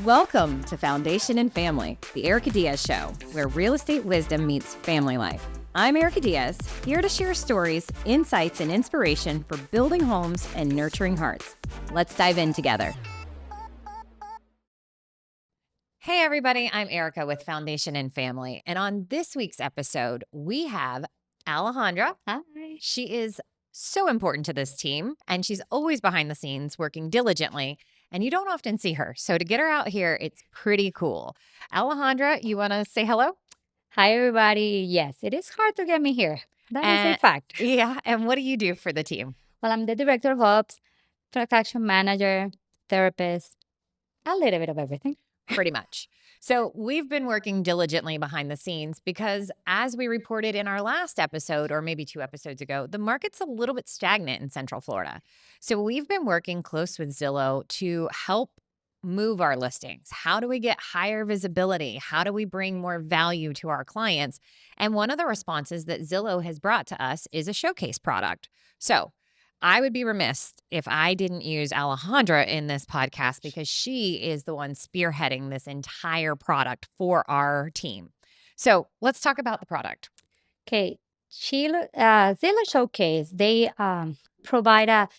Welcome to Foundation and Family, the Erica Diaz Show, where real estate wisdom meets family life. I'm Erica Diaz, here to share stories, insights, and inspiration for building homes and nurturing hearts. Let's dive in together. Hey everybody, I'm Erica with Foundation and Family, and on this week's episode, we have Alejandra. Hi. She is so important to this team, and she's always behind the scenes working diligently, and you don't often see her. So to get her out here, it's pretty cool. Alejandra, you want to say hello? Hi, everybody. Yes, it is hard to get me here. That is a fact. Yeah, and what do you do for the team? Well, I'm the director of ops, transaction manager, therapist, a little bit of everything. Pretty much. So we've been working diligently behind the scenes because as we reported in our last episode, or maybe 2 episodes ago, the market's a little bit stagnant in Central Florida. So we've been working close with Zillow to help move our listings. How do we get higher visibility? How do we bring more value to our clients? And one of the responses that Zillow has brought to us is a showcase product. So I would be remiss if I didn't use Alejandra in this podcast because she is the one spearheading this entire product for our team. So let's talk about the product. Okay, Zillow Showcase, they provide a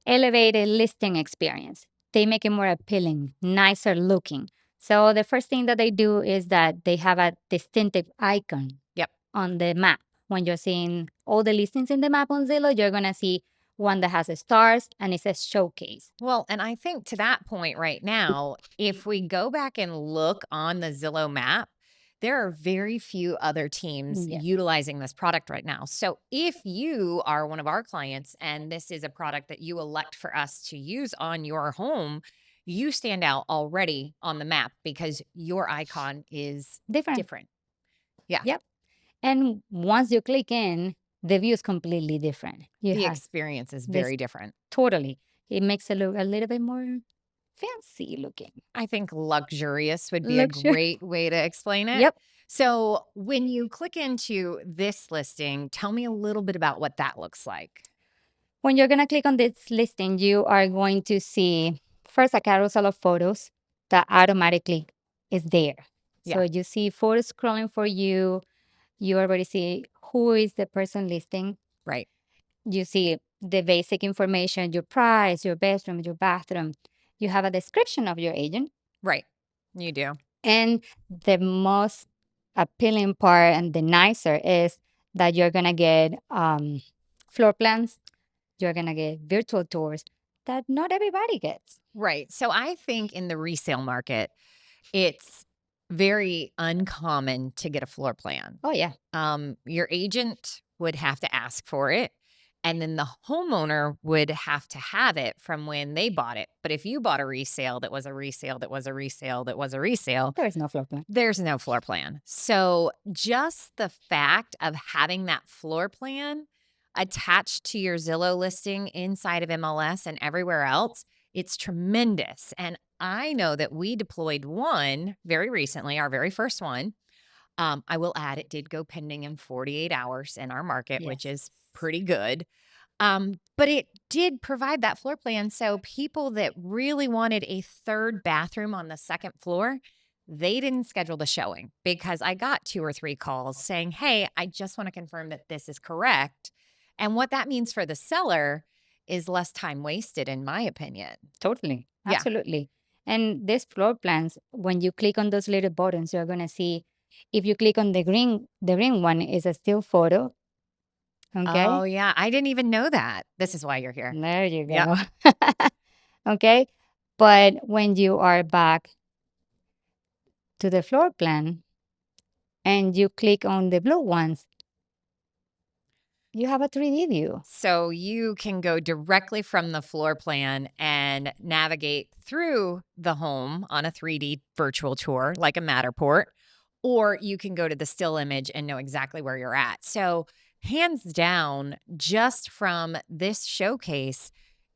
elevated listing experience. They make it more appealing, nicer looking. So the first thing that they do is that they have a distinctive icon Yep. on the map. When you're seeing all the listings in the map on Zillow, you're going to see one that has a stars and it says showcase. Well, and I think to that point right now, if we go back and look on the Zillow map, there are very few other teams Yes. utilizing this product right now. So if you are one of our clients and this is a product that you elect for us to use on your home, you stand out already on the map because your icon is different. Yeah. Yep. And once you click in, the view is completely different. The experience is very different. Totally. It makes it look a little bit more fancy looking. I think luxurious would be a great way to explain it. Yep. So when you click into this listing, tell me a little bit about what that looks like. When you're going to click on this listing, you are going to see first a carousel of photos that automatically is there. So you see photos scrolling for you. You already see who is the person listing. Right. You see the basic information, your price, your bedroom, your bathroom. You have a description of your agent. Right. You do. And the most appealing part and the nicer is that you're going to get floor plans. You're going to get virtual tours that not everybody gets. Right. So I think in the resale market, it's very uncommon to get a floor plan. Oh, yeah. Your agent would have to ask for it. And then the homeowner would have to have it from when they bought it. But if you bought a resale that was a resale that was a resale that was a resale, There is no floor plan. there's no floor plan. So just the fact of having that floor plan attached to your Zillow listing inside of MLS and everywhere else, it's tremendous. And I know that we deployed one very recently, our very first one. I will add, it did go pending in 48 hours in our market, which is pretty good. But it did provide that floor plan. So people that really wanted a third bathroom on the second floor, they didn't schedule the showing because I got 2 or 3 calls saying, hey, I just want to confirm that this is correct. And what that means for the seller is less time wasted, in my opinion. Totally. Yeah. Absolutely. And these floor plans, when you click on those little buttons, you're going to see if you click on the green one is a still photo. Okay. Oh, yeah. I didn't even know that. This is why you're here. There you go. Yep. Okay. But when you are back to the floor plan and you click on the blue ones, you have a 3D view. So you can go directly from the floor plan and navigate through the home on a 3D virtual tour, like a Matterport, or you can go to the still image and know exactly where you're at. So hands down, just from this showcase,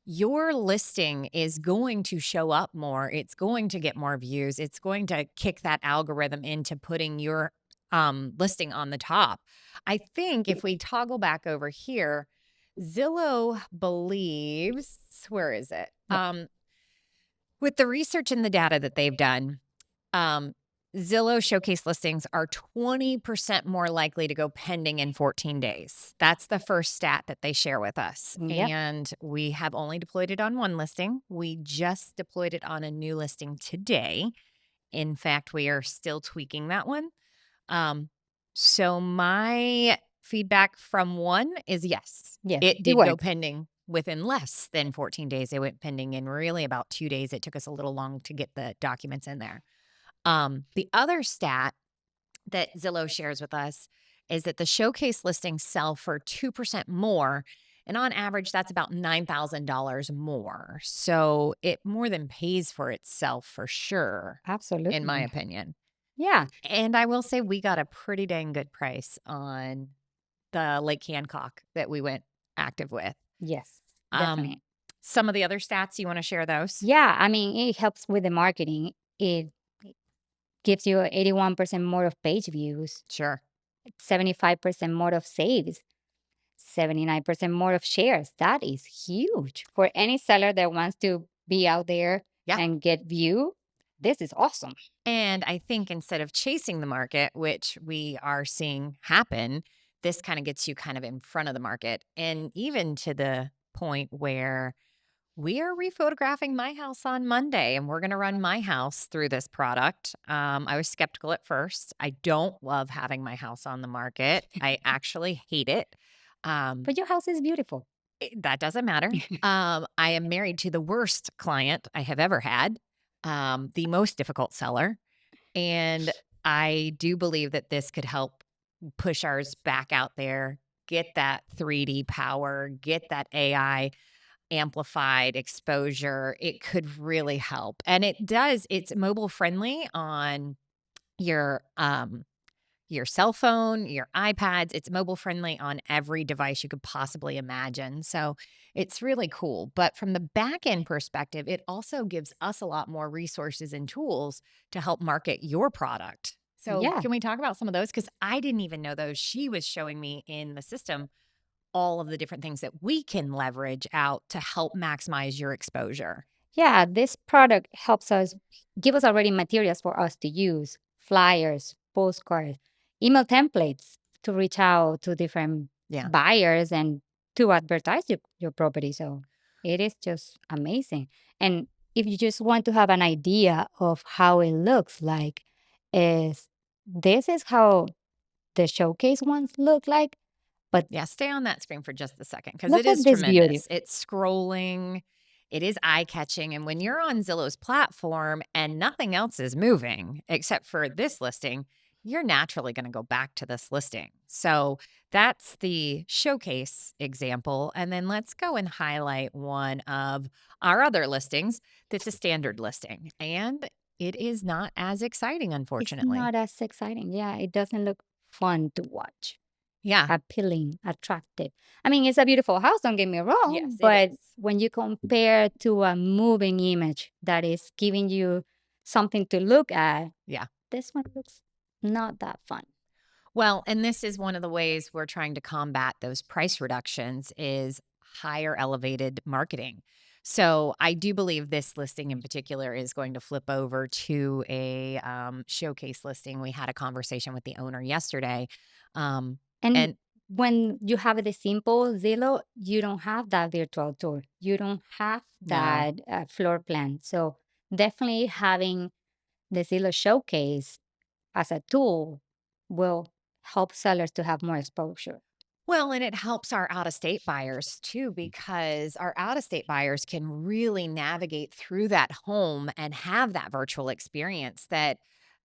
your listing is going to show up more. It's going to get more views. It's going to kick that algorithm into putting your listing on the top. I think if we toggle back over here, Zillow believes, where is it? With the research and the data that they've done, um, Zillow Showcase listings are 20% more likely to go pending in 14 days. That's the first stat that they share with us. Yep. And we have only deployed it on one listing. We just deployed it on a new listing today. In fact, we are still tweaking that one. Um, so my feedback from one is yes, Yes, it it did go works. pending within less than 14 days. It went pending in really about 2 days. It took us a little long to get the documents in there. The other stat that Zillow shares with us is that the showcase listings sell for 2% more. And on average, that's about $9,000 more. So it more than pays for itself for sure, in my Absolutely. opinion. Yeah. And I will say we got a pretty dang good price on the Lake Hancock that we went active with. Yes, Um, definitely. some of the other stats, you want to share those? Yeah, I mean, it helps with the marketing. It gives you 81% more of page views, Sure. 75% more of saves, 79% more of shares. That is huge for any seller that wants to be out there Yeah. and get view. This is awesome. And I think instead of chasing the market, which we are seeing happen, this kind of gets you kind of in front of the market. And even to the point where we are rephotographing my house on Monday and we're going to run my house through this product. I was skeptical at first. I don't love having my house on the market. I actually hate it. Um, But your house is beautiful. that doesn't matter. I am married to the worst client I have ever had, the most difficult seller. And I do believe that this could help push ours back out there, get that 3D power, get that AI amplified exposure. It could really help. And it does, it's mobile friendly on your cell phone, your iPads. It's mobile friendly on every device you could possibly imagine. So it's really cool. But from the back end perspective, it also gives us a lot more resources and tools to help market your product. So, Yeah. can we talk about some of those? Because I didn't even know those. She was showing me in the system all of the different things that we can leverage out to help maximize your exposure. Yeah, this product helps us give us already materials for us to use, flyers, postcards, email templates to reach out to different Yeah. buyers and to advertise your property. So it is just amazing. And if you just want to have an idea of how it looks like, is this is how the showcase ones look like. But Yeah, stay on that screen for just a second because look it is at this beauty. tremendous. It's scrolling, it is eye catching. And when you're on Zillow's platform and nothing else is moving except for this listing, you're naturally going to go back to this listing. So that's the showcase example. And then let's go and highlight one of our other listings that's a standard listing. And it is not as exciting, It's unfortunately. not as exciting. Yeah, it doesn't look fun to watch. Yeah. Appealing, attractive. I mean, it's a beautiful house, don't get me Yes, wrong, it but is. when you compare to a moving image that is giving you something to look at, Yeah. this one looks not that fun. Well, and this is one of the ways we're trying to combat those price reductions is higher elevated marketing. So I do believe this listing in particular is going to flip over to a showcase listing. We had a conversation with the owner yesterday, um, And and when you have the simple Zillow, you don't have that virtual tour. You don't have no, that floor plan. So definitely having the Zillow showcase as a tool will help sellers to have more exposure. well, and it helps our out of state buyers too, because our out of state buyers can really navigate through that home and have that virtual experience that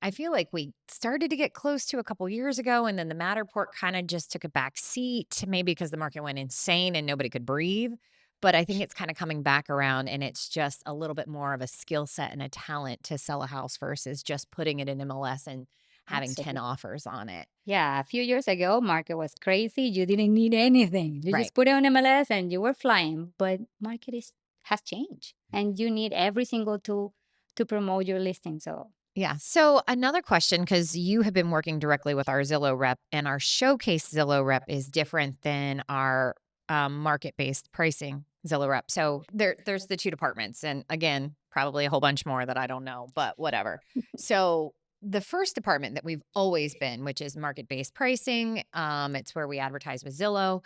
I feel like we started to get close to a couple years ago. And then the Matterport kind of just took a back seat, maybe because the market went insane and nobody could breathe. But I think it's kind of coming back around and it's just a little bit more of a skill set and a talent to sell a house versus just putting it in MLS and having 10 Absolutely. offers on it. Yeah, a few years ago, market was crazy. You didn't need anything. You Right. just put it on MLS and you were flying. But market is has changed, and you need every single tool to promote your listing. So Yeah. So another question, because you have been working directly with our Zillow rep, and our showcase Zillow rep is different than our market based pricing Zillow rep. So there's the two departments. And again, probably a whole bunch more that I don't know, but whatever. So the first department that we've always been, which is market-based pricing, it's where we advertise with Zillow.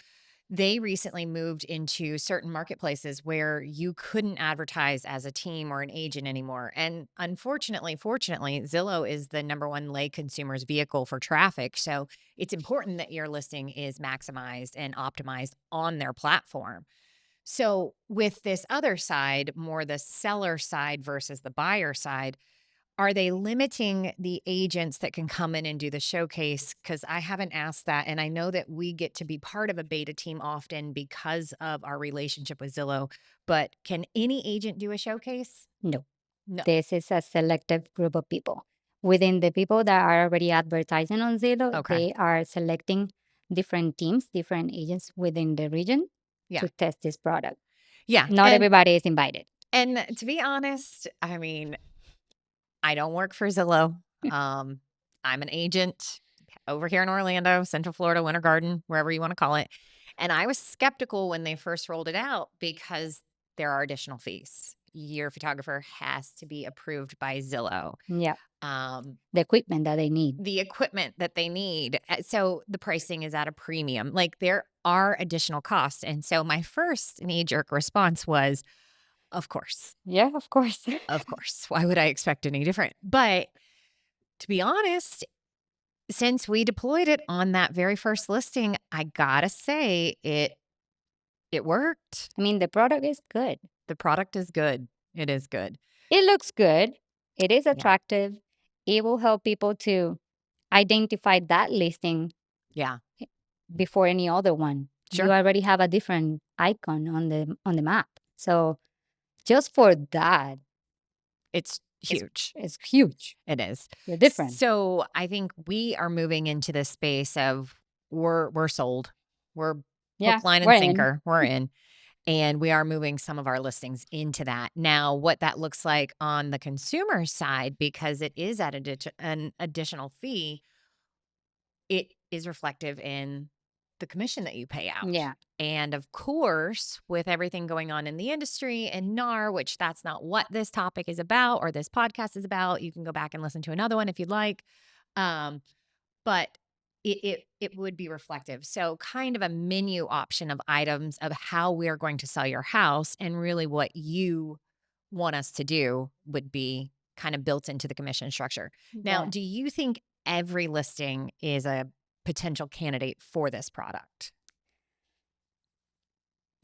They recently moved into certain marketplaces where you couldn't advertise as a team or an agent anymore. And unfortunately, fortunately, Zillow is the number one lay consumer's vehicle for traffic. So it's important that your listing is maximized and optimized on their platform. So, with this other side, more the seller side versus the buyer side, are they limiting the agents that can come in and do the showcase? Because I haven't asked that. And I know that we get to be part of a beta team often because of our relationship with Zillow. But can any agent do a showcase? No, No. this is a selective group of people. Within the people that are already advertising on Zillow, Okay. they are selecting different teams, different agents within the region Yeah. to test this product. Yeah. Not everybody is invited. And to be honest, I mean, I don't work for Zillow. Um, I'm an agent over here in Orlando, Central Florida, Winter Garden, wherever you want to call it. And I was skeptical when they first rolled it out because there are additional fees. Your photographer has to be approved by Zillow. Yeah, Um, the equipment that they need. the equipment that they need. So the pricing is at a premium. Like there are additional costs. And so my first knee jerk response was, of course, Yeah, of course. of course. Why would I expect any different? But to be honest, since we deployed it on that very first listing, I gotta say it worked. I mean, the product is good. The product is good. It is good. It looks good. It is Yeah. attractive. It will help people to identify that listing Yeah. before any other one. You Sure. already have a different icon on the map. So just for that, It's it's huge. it's huge. It is. You're different. So I think we are moving into this space of we're sold. We're Yeah, hook, line, we're and in. sinker. We're in. And we are moving some of our listings into that. Now, what that looks like on the consumer side, because it is at an additional fee, it is reflective in the commission that you pay out. Yeah. And of course, with everything going on in the industry and NAR, which that's not what this topic is about or this podcast is about, you can go back and listen to another one if you'd like. Um, but it would be reflective. So kind of a menu option of items of how we're going to sell your house and really what you want us to do would be kind of built into the commission structure. Now, Yeah. do you think every listing is a potential candidate for this product?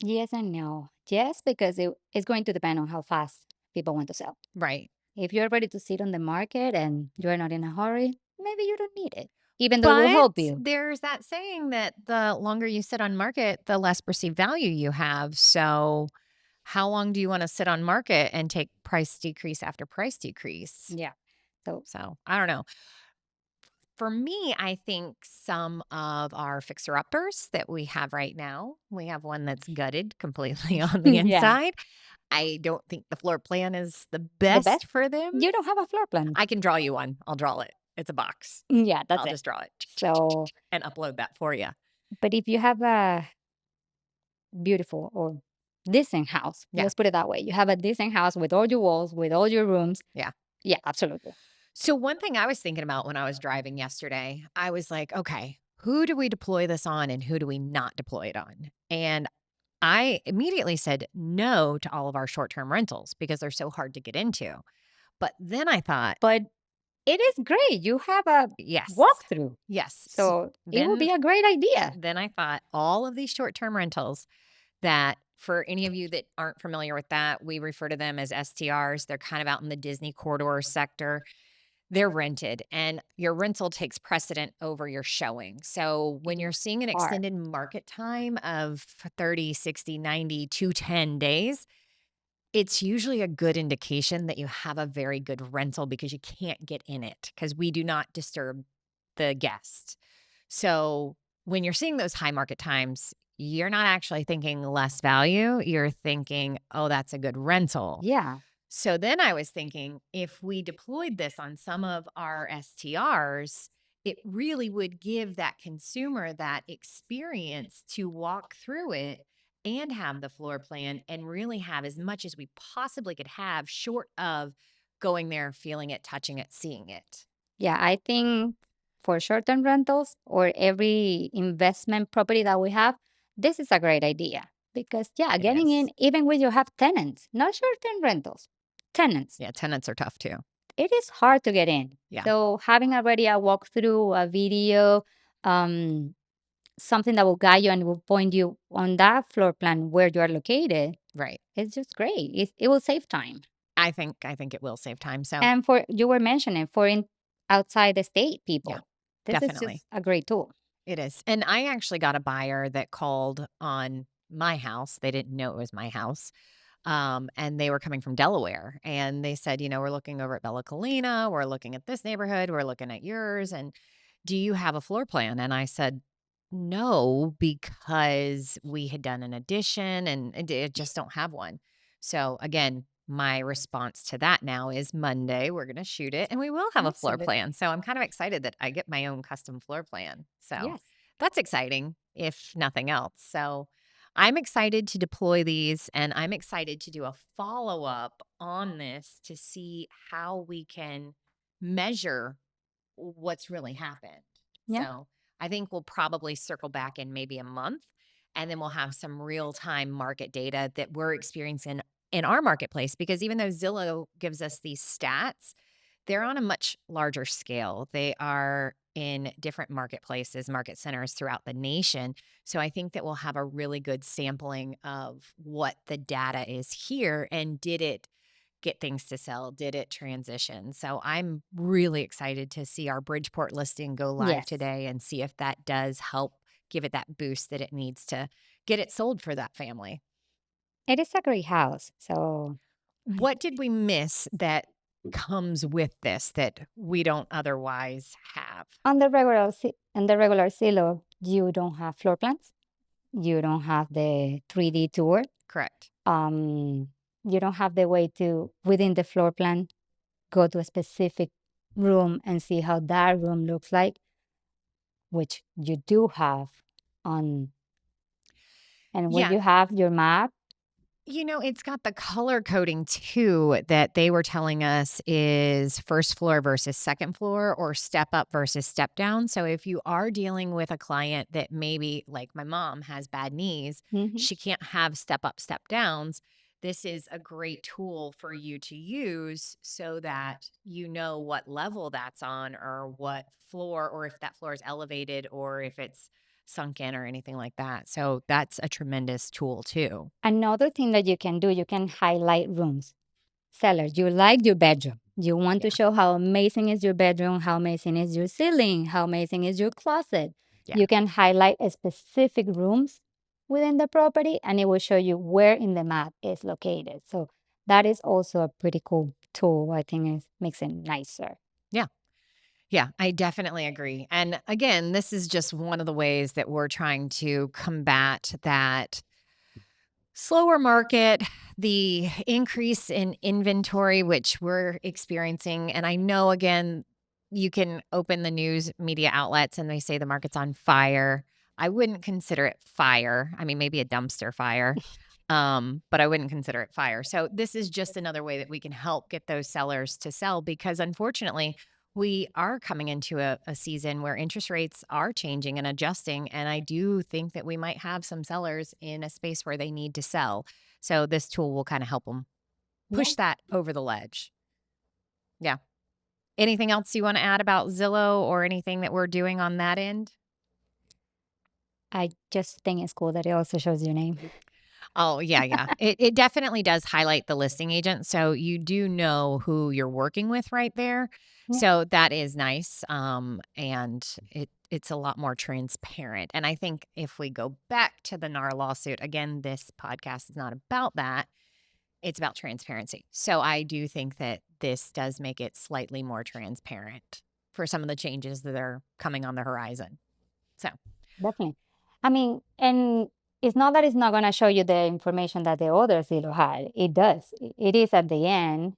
Yes and no. Yes, because it's going to depend on how fast people want to sell. Right. If you're ready to sit on the market and you're not in a hurry, maybe you don't need it, even though it will But help you. there's that saying that the longer you sit on market, the less perceived value you have. So, how long do you want to sit on market and take price decrease after price decrease? Yeah. So, So, I don't know. For me, I think some of our fixer uppers that we have right now, we have one that's gutted completely on the yeah, inside. I don't think the floor plan is the the best. best for them. You don't have a floor plan. I can draw you one. I'll draw it. It's a box. Yeah, that's I'll it. just draw it So, and upload that for you. but if you have a beautiful or decent house, Yeah. let's put it that way. You have a decent house with all your walls, with all your rooms. Yeah. Yeah, absolutely. So, one thing I was thinking about when I was driving yesterday, I was like, okay, who do we deploy this on and who do we not deploy it on? And I immediately said no to all of our short term rentals because they're so hard to get into. But then I thought, But it is great. You have a yes, walkthrough. yes. So it will Then, be a great idea. then I thought all of these short term rentals that for any of you that aren't familiar with that, we refer to them as STRs. They're kind of out in the Disney corridor sector. They're rented and your rental takes precedent over your showing. So when You you're seeing an are. extended market time of 30, 60, 90, 210 days, it's usually a good indication that you have a very good rental because you can't get in it because we do not disturb the guest. So when you're seeing those high market times, you're not actually thinking less value. You're thinking, oh, that's a good rental. Yeah. So then I was thinking if we deployed this on some of our STRs, it really would give that consumer that experience to walk through it and have the floor plan and really have as much as we possibly could have short of going there, feeling it, touching it, seeing it. Yeah, I think for short-term rentals or every investment property that we have, this is a great idea because yeah, It getting is. in even when you have tenants, not short-term rentals, tenants, Yeah, tenants are tough too. it is hard to get in. Yeah, So having already a walkthrough, a video, um, something that will guide you and will point you on that floor plan where you are located, right. it's just great. It will save time. I think it will save time. So, And for you were mentioning for outside the state yeah, people, this is definitely. just a great tool. It is. And I actually got a buyer that called on my house. They didn't know it was my house. And they were coming from Delaware. And they said, we're looking over at Bella Colina. We're looking at this neighborhood. We're looking at yours. And do you have a floor plan? And I said, no, because we had done an addition and it just don't have one. So again, my response to that now is Monday, we're going to shoot it and we will have a floor Absolutely. plan. So I'm kind of excited that I get my own custom floor plan. So Yes. that's exciting, if nothing else. So I'm excited to deploy these and I'm excited to do a follow up on this to see how we can measure what's really happened. Yeah. So I think we'll probably circle back in maybe a month and then we'll have some real time market data that we're experiencing in our marketplace because even though Zillow gives us these stats, they're on a much larger scale. They are in different marketplaces, market centers throughout the nation. So I think that we'll have a really good sampling of what the data is here and did it get things to sell? Did it transition? So I'm really excited to see our Bridgeport listing go live Yes. today and see if that does help give it that boost that it needs to get it sold for that family. It is a great house. So What did we miss that comes with this that we don't otherwise have? on the regular Zillow, you don't have floor plans. You don't have the 3D tour. Correct. Um, you don't have the way to within the floor plan go to a specific room and see how that room looks like, which you do have on and where Yeah, you have your map. It's got the color coding too that they were telling us is first floor versus second floor or step up versus step down. So if you are dealing with a client that maybe like my mom has bad knees, Mhm. she can't have step up, step downs. This is a great tool for you to use so that you know what level that's on or what floor or if that floor is elevated or if it's sunk in or anything like that. So that's a tremendous tool too. Another thing that you can do, you can highlight rooms. Sellers, you like your bedroom. You want to Yeah. show how amazing is your bedroom, how amazing is your ceiling, how amazing is your closet. Yeah. You can highlight a specific rooms within the property and it will show you where in the map is located. So that is also a pretty cool tool. I think it makes it nicer. Yeah. Yeah. I definitely agree. And again, this is just one of the ways that we're trying to combat that slower market, the increase in inventory, which we're experiencing. And I know, again, you can open the news media outlets and they say the market's on fire. I wouldn't consider it fire. I mean, maybe a dumpster fire, but I wouldn't consider it fire. So, this is just another way that we can help get those sellers to sell because unfortunately, we are coming into a season where interest rates are changing and adjusting. And I do think that we might have some sellers in a space where they need to sell. So this tool will kind of help them Yeah. push that over the ledge. Yeah. Anything else you want to add about Zillow or anything that we're doing on that end? I just think it's cool that it also shows your name. Oh, yeah, yeah. It definitely does highlight the listing agent, so you do know who you're working with right there. Yeah. So that is nice, and it's a lot more transparent, and I think if we go back to the NAR lawsuit, again, this podcast is not about that, it's about transparency. So I do think that this does make it slightly more transparent for some of the changes that are coming on the horizon. So, Definitely. I mean, and it's not that it's not going to show you the information that the other Zillow had. It does. It is at the end.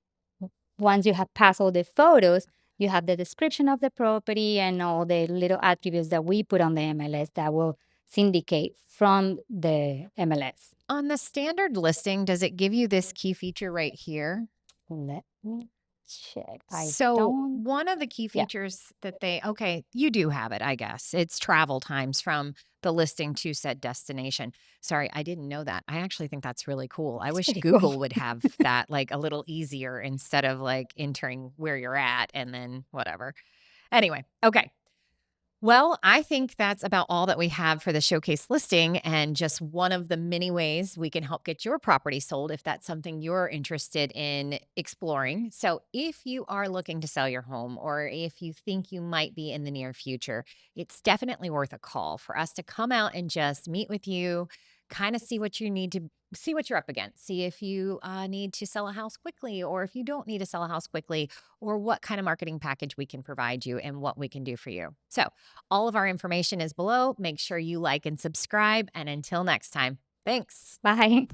Once you have passed all the photos, you have the description of the property and all the little attributes that we put on the MLS that will syndicate from the MLS. On the standard listing, does it give you this key feature right here? Let me check. I So, don't. one of the key Yeah, features that okay, you do have it, I guess. It's travel times from the listing to said destination. Sorry, I didn't know that. I actually think that's really cool. I it's wish pretty cool. Google would have that like a little easier instead of like entering where you're at and then whatever. Anyway, okay. Well, I think that's about all that we have for the showcase listing and just one of the many ways we can help get your property sold if that's something you're interested in exploring. So, if you are looking to sell your home or if you think you might be in the near future, it's definitely worth a call for us to come out and just meet with you, kind of see what you need to see what you're up against, see if you need to sell a house quickly or if you don't need to sell a house quickly, or what kind of marketing package we can provide you and what we can do for you. So, all of our information is below. Make sure you like and subscribe. And until next time, thanks. Bye.